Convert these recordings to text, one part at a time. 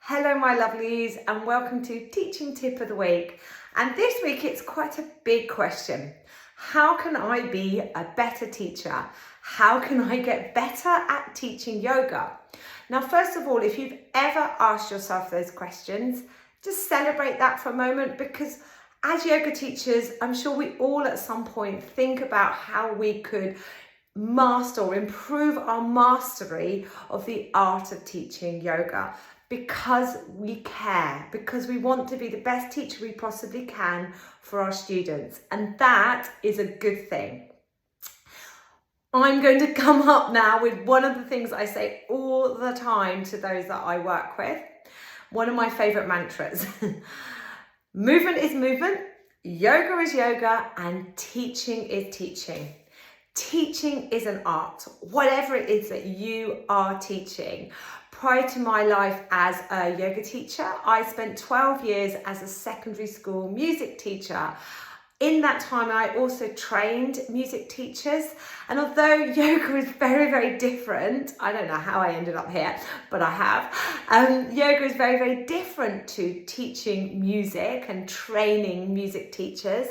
Hello my lovelies and welcome to Teaching Tip of the Week. And this week it's quite a big question. How can I be a better teacher? How can I get better at teaching yoga? Now, first of all, if you've ever asked yourself those questions, just celebrate that for a moment, because as yoga teachers, I'm sure we all at some point think about how we could master or improve our mastery of the art of teaching yoga, because we care, because we want to be the best teacher we possibly can for our students, and that is a good thing. I'm going to come up now with one of the things I say all the time to those that I work with, one of my favorite mantras. Movement is movement, yoga is yoga, and teaching is teaching. Teaching is an art, whatever it is that you are teaching. Prior to my life as a yoga teacher, I spent 12 years as a secondary school music teacher. In that time, I also trained music teachers. And although yoga is very, very different, I don't know how I ended up here, but I have. Yoga is very, very different to teaching music and training music teachers.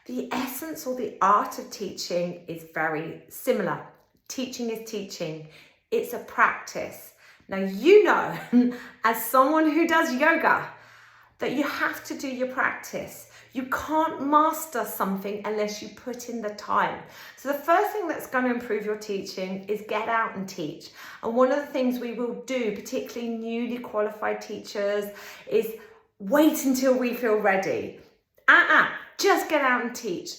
The essence or the art of teaching is very similar. Teaching is teaching. It's a practice. Now, you know, as someone who does yoga, that you have to do your practice. You can't master something unless you put in the time. So the first thing that's going to improve your teaching is get out and teach. And one of the things we will do, particularly newly qualified teachers, is wait until we feel ready. Just get out and teach.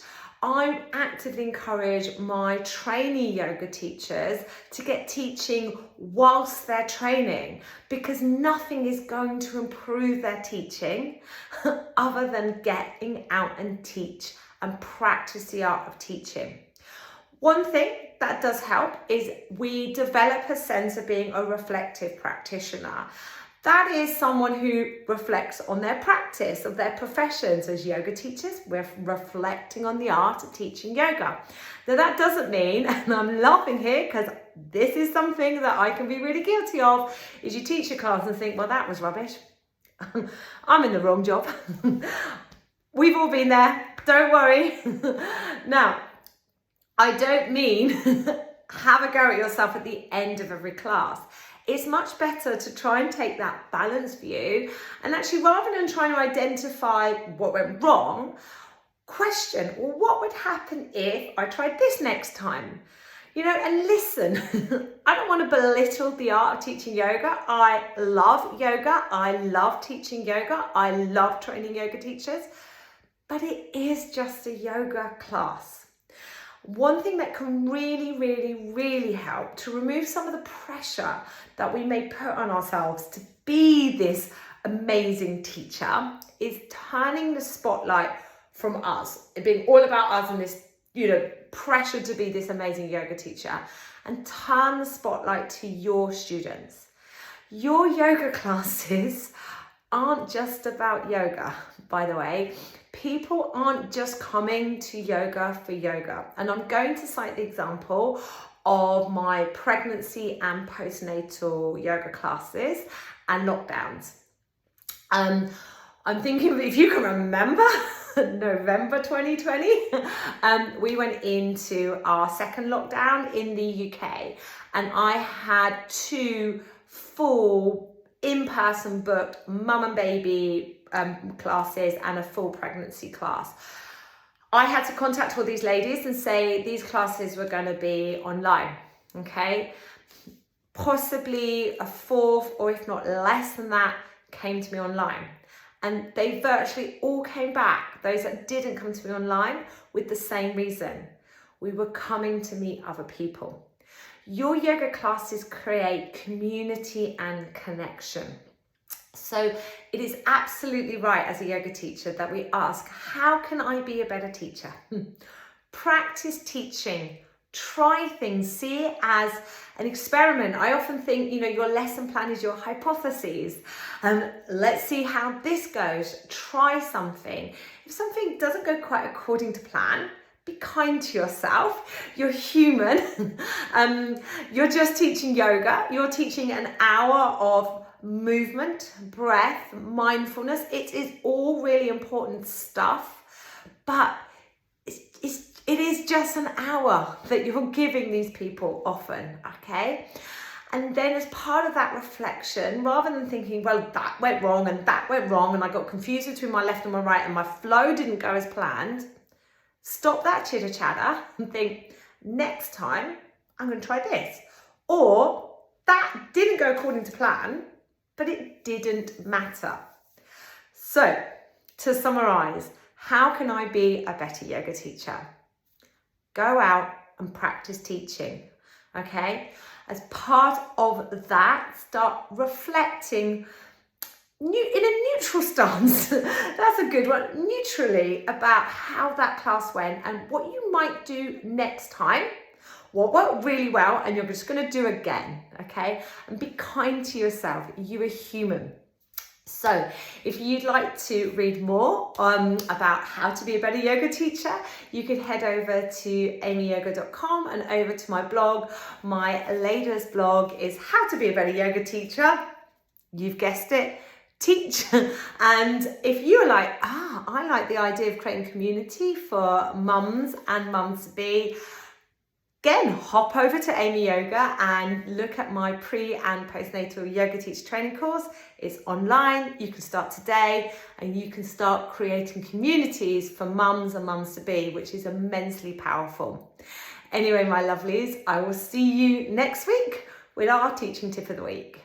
I actively encourage my trainee yoga teachers to get teaching whilst they're training, because nothing is going to improve their teaching other than getting out and teach and practice the art of teaching. One thing that does help is we develop a sense of being a reflective practitioner. That is someone who reflects on their practice of their professions. As yoga teachers, we're reflecting on the art of teaching yoga. Now, that doesn't mean, and I'm laughing here because this is something that I can be really guilty of, is you teach a class and think, well, that was rubbish. I'm in the wrong job. We've all been there, don't worry. Now, I don't mean have a go at yourself at the end of every class. It's much better to try and take that balanced view and actually, rather than trying to identify what went wrong, question, well, what would happen if I tried this next time? And listen. I don't want to belittle the art of teaching yoga. I love yoga. I love teaching yoga. I love training yoga teachers, but it is just a yoga class. One thing that can really, really, really help to remove some of the pressure that we may put on ourselves to be this amazing teacher is turning the spotlight from us, it being all about us and this, pressure to be this amazing yoga teacher, and turn the spotlight to your students. Your yoga classes aren't just about yoga, by the way. People aren't just coming to yoga for yoga. And I'm going to cite the example of my pregnancy and postnatal yoga classes and lockdowns. I'm thinking, if you can remember, November 2020, we went into our second lockdown in the UK, and I had 2 full in-person booked mum and baby classes and a full pregnancy class. I had to contact all these ladies and say these classes were going to be online, okay? Possibly a fourth, or if not less than that, came to me online. And they virtually all came back, those that didn't come to me online, with the same reason. We were coming to meet other people. Your yoga classes create community and connection. So it is absolutely right as a yoga teacher that we ask, how can I be a better teacher? Practice teaching, try things, see it as an experiment. I often think, your lesson plan is your hypotheses. Let's see how this goes. Try something. If something doesn't go quite according to plan, be kind to yourself. You're human. You're just teaching yoga. You're teaching an hour of movement, breath, mindfulness. It is all really important stuff, but it is just an hour that you're giving these people often, okay? And then as part of that reflection, rather than thinking, well, that went wrong and that went wrong and I got confused between my left and my right and my flow didn't go as planned, stop that chitter chatter and think, next time I'm going to try this. Or that didn't go according to plan, but it didn't matter. So to summarize, how can I be a better yoga teacher? Go out and practice teaching, okay? As part of that, start reflecting in a neutral stance. That's a good one. Neutrally about how that class went and what you might do next time. What worked really well and you're just going to do again, okay? And be kind to yourself. You're a human. So if you'd like to read more about how to be a better yoga teacher, you could head over to amyyoga.com and over to my blog. My latest blog is How to Be a Better Yoga Teacher. You've guessed it, teach. And if you're like, I like the idea of creating community for mums and mums-to-be, again, hop over to Amy Yoga and look at my pre and postnatal yoga teacher training course. It's online. You can start today and you can start creating communities for mums and mums-to-be, which is immensely powerful. Anyway, my lovelies, I will see you next week with our teaching tip of the week.